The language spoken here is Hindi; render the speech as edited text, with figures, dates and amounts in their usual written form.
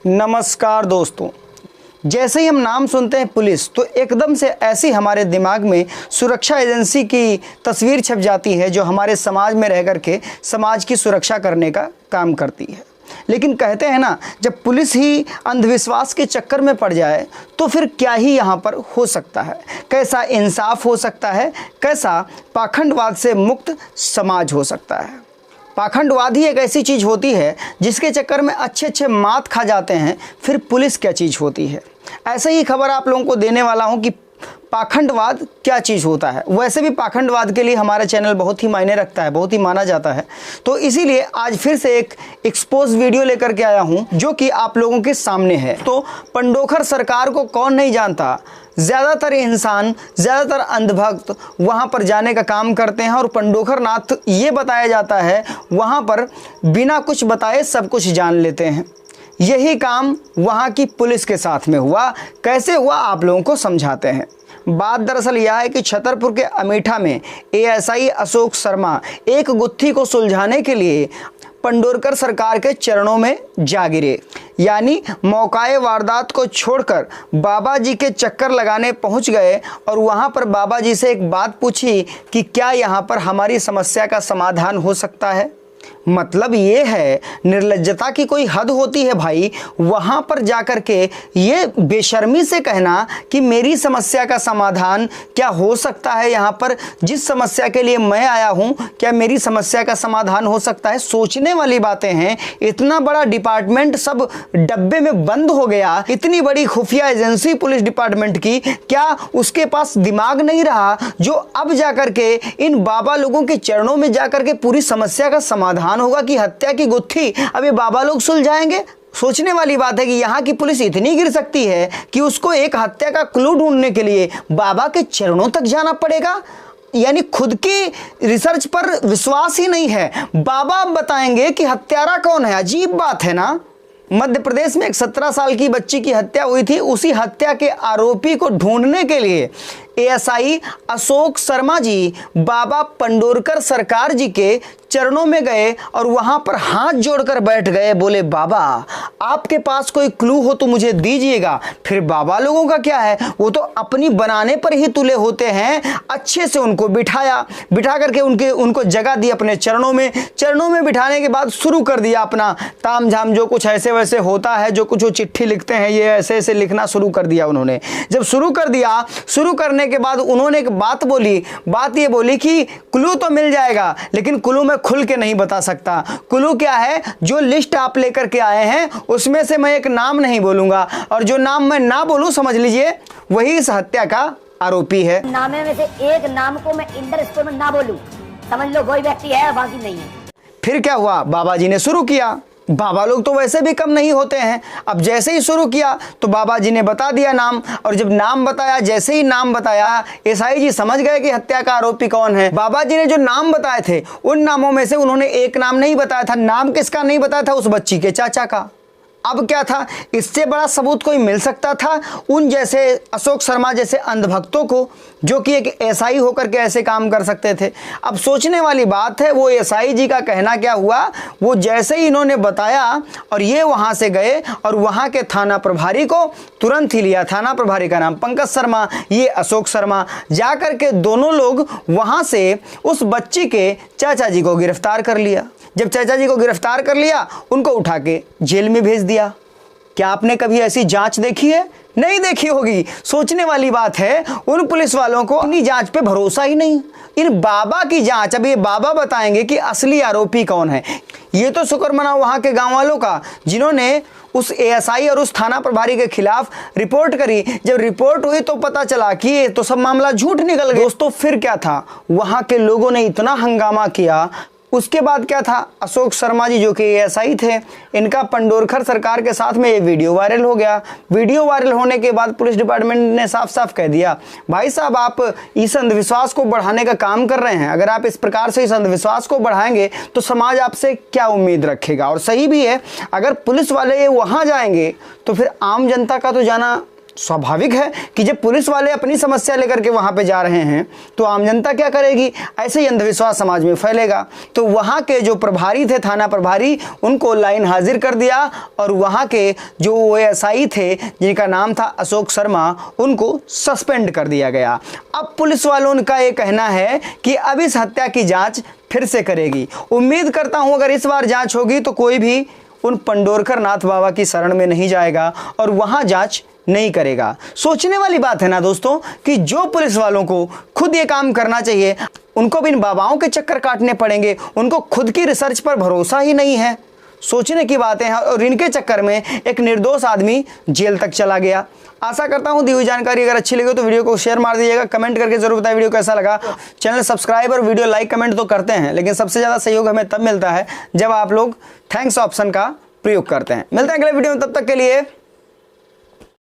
नमस्कार दोस्तों, जैसे ही हम नाम सुनते हैं पुलिस तो एकदम से ऐसी हमारे दिमाग में सुरक्षा एजेंसी की तस्वीर छप जाती है जो हमारे समाज में रह कर के समाज की सुरक्षा करने का काम करती है। लेकिन कहते हैं ना, जब पुलिस ही अंधविश्वास के चक्कर में पड़ जाए तो फिर क्या ही यहाँ पर हो सकता है, कैसा इंसाफ हो सकता है, कैसा पाखंडवाद से मुक्त समाज हो सकता है। पाखंडवाद ही एक ऐसी चीज़ होती है जिसके चक्कर में अच्छे अच्छे मात खा जाते हैं, फिर पुलिस क्या चीज़ होती है। ऐसे ही खबर आप लोगों को देने वाला हूं कि पाखंडवाद क्या चीज़ होता है। वैसे भी पाखंडवाद के लिए हमारा चैनल बहुत ही मायने रखता है, बहुत ही माना जाता है, तो इसीलिए आज फिर से एक एक्सपोज वीडियो लेकर के आया हूं जो कि आप लोगों के सामने है। तो पंडोखर सरकार को कौन नहीं जानता, ज़्यादातर इंसान, ज़्यादातर अंधभक्त वहाँ पर जाने का काम करते हैं और पंडोखर नाथ ये बताया जाता है वहाँ पर बिना कुछ बताए सब कुछ जान लेते हैं। यही काम वहाँ की पुलिस के साथ में हुआ। कैसे हुआ आप लोगों को समझाते हैं। बात दरअसल यह है कि छतरपुर के अमेठा में एएसआई अशोक शर्मा एक गुत्थी को सुलझाने के लिए पंडोरकर सरकार के चरणों में जा गिरे, यानी मौकाए वारदात को छोड़कर बाबा जी के चक्कर लगाने पहुंच गए और वहां पर बाबा जी से एक बात पूछी कि क्या यहां पर हमारी समस्या का समाधान हो सकता है। मतलब ये है, निर्लज्जता की कोई हद होती है भाई। वहां पर जाकर के ये बेशर्मी से कहना कि मेरी समस्या का समाधान क्या हो सकता है, यहाँ पर जिस समस्या के लिए मैं आया हूँ क्या मेरी समस्या का समाधान हो सकता है। सोचने वाली बातें हैं। इतना बड़ा डिपार्टमेंट सब डब्बे में बंद हो गया, इतनी बड़ी खुफिया एजेंसी पुलिस डिपार्टमेंट की, क्या उसके पास दिमाग नहीं रहा जो अब जाकर के इन बाबा लोगों के चरणों में जाकर के पूरी समस्या का समाधान होगा कि हत्या की गुत्थी अभी बाबा लोग सुलझाएंगे। सोचने वाली बात है कि यहाँ की पुलिस इतनी गिर सकती है कि उसको एक हत्या का क्लू ढूंढने के लिए बाबा के चरणों तक जाना पड़ेगा। यानी खुद की रिसर्च पर विश्वास ही नहीं है। बाबा बताएंगे कि हत्यारा कौन है। अजीब बात है ना। मध्य प्रदेश में एक 17 साल की बच्ची की हत्या हुई थी। उसी हत्या के आरोपी को ढूंढने के लिए एएसआई अशोक शर्मा जी बाबा पंडोरकर सरकार जी के चरणों में गए और वहां पर हाथ जोड़कर बैठ गए। बोले, बाबा आपके पास कोई क्लू हो तो मुझे दीजिएगा। फिर बाबा लोगों का क्या है, वो तो अपनी बनाने पर ही तुले होते हैं। अच्छे से उनको बिठा करके उनको जगह दी अपने चरणों में बिठाने के बाद शुरू कर दिया अपना ताम झाम, जो कुछ ऐसे वैसे होता है, जो कुछ वो चिट्ठी लिखते हैं, ये ऐसे ऐसे लिखना शुरू कर दिया उन्होंने। जब शुरू कर दिया, शुरू करने के बाद उन्होंने एक बात ये बोली कि क्लू तो मिल जाएगा, लेकिन क्लू मैं खुल के नहीं बता सकता। क्लू क्या है, जो लिस्ट आप लेकर के आए हैं उसमें से मैं एक नाम नहीं बोलूंगा, और जो नाम मैं ना बोलूं समझ लीजिए वही इस हत्या का आरोपी है। नामे में से एक नाम को मैं इंटर स्कोर में ना बोलूं, समझ लो वही व्यक्ति है, बाकी नहीं है। फिर क्या हुआ, बाबा जी ने शुरू किया। बाबा लोग तो वैसे भी कम नहीं होते हैं। अब जैसे ही शुरू किया तो बाबा जी ने बता दिया नाम, और जब नाम बताया, जैसे ही नाम बताया, एसआई जी समझ गए कि हत्या का आरोपी कौन है। बाबा जी ने जो नाम बताए थे उन नामों में से उन्होंने एक नाम नहीं बताया था। नाम किसका नहीं बताया था? उस बच्ची के चाचा का। अब क्या था, इससे बड़ा सबूत कोई मिल सकता था उन जैसे अशोक शर्मा जैसे अंधभक्तों को, जो कि एक एसआई होकर के ऐसे काम कर सकते थे। अब सोचने वाली बात है, वो एसआई जी का कहना क्या हुआ, वो जैसे ही इन्होंने बताया और ये वहाँ से गए और वहाँ के थाना प्रभारी को तुरंत ही लिया। थाना प्रभारी का नाम पंकज शर्मा, ये अशोक शर्मा। जा कर के दोनों लोग वहाँ से उस बच्ची के चाचा जी को गिरफ्तार कर लिया। जब चाचा जी को गिरफ्तार कर लिया, उनको उठा के जेल में भेज दिया। क्या आपने कभी ऐसी जांच देखी है? नहीं देखी होगी। सोचने वाली बात है, उन पुलिस वालों को अपनी जांच पे भरोसा ही नहीं। इन बाबा की जांच, अब ये बाबा बताएंगे कि असली आरोपी कौन है। ये तो शुक्र मनाओ वहां के गांव वालों का, जिन्होंने उस एएसआई और उस थाना प्रभारी के खिलाफ रिपोर्ट करी। जब रिपोर्ट हुई तो पता चला कि ये तो सब मामला झूठ निकल गया। दोस्तों फिर क्या था, वहां के लोगों ने इतना हंगामा किया। उसके बाद क्या था, अशोक शर्मा जी जो कि एएसआई थे, इनका पंडोरकर सरकार के साथ में ये वीडियो वायरल हो गया। वीडियो वायरल होने के बाद पुलिस डिपार्टमेंट ने साफ साफ कह दिया, भाई साहब आप इस अंधविश्वास को बढ़ाने का काम कर रहे हैं। अगर आप इस प्रकार से इस अंधविश्वास को बढ़ाएंगे तो समाज आपसे क्या उम्मीद रखेगा। और सही भी है, अगर पुलिस वाले वहाँ जाएंगे तो फिर आम जनता का तो जाना स्वाभाविक है कि जब पुलिस वाले अपनी समस्या लेकर के वहां पे जा रहे हैं तो आम जनता क्या करेगी, ऐसे ही अंधविश्वास समाज में फैलेगा। तो वहां के जो प्रभारी थे, थाना प्रभारी, उनको लाइन हाजिर कर दिया और वहां के जो एएसआई थे जिनका नाम था अशोक शर्मा, उनको सस्पेंड कर दिया गया। अब पुलिस वालों का ये कहना है कि अब इस हत्या की जांच फिर से करेगी। उम्मीद करता हूं अगर इस बार जांच होगी तो कोई भी उन पंडोरकर नाथ बाबा की शरण में नहीं जाएगा और वहां जांच नहीं करेगा। सोचने वाली बात है ना दोस्तों कि जो पुलिस वालों को खुद ये काम करना चाहिए, उनको भी इन बाबाओं के चक्कर काटने पड़ेंगे। उनको खुद की रिसर्च पर भरोसा ही नहीं है। सोचने की बातें हैं और इनके चक्कर में एक निर्दोष आदमी जेल तक चला गया। आशा करता हूं दी हुई जानकारी अगर अच्छी लगी तो वीडियो को शेयर मार दीजिएगा, कमेंट करके जरूर बताएं वीडियो कैसा लगा। चैनल सब्सक्राइब और वीडियो लाइक कमेंट तो करते हैं, लेकिन सबसे ज़्यादा सहयोग हमें तब मिलता है जब आप लोग थैंक्स ऑप्शन का प्रयोग करते हैं। मिलते हैं अगले वीडियो में, तब तक के लिए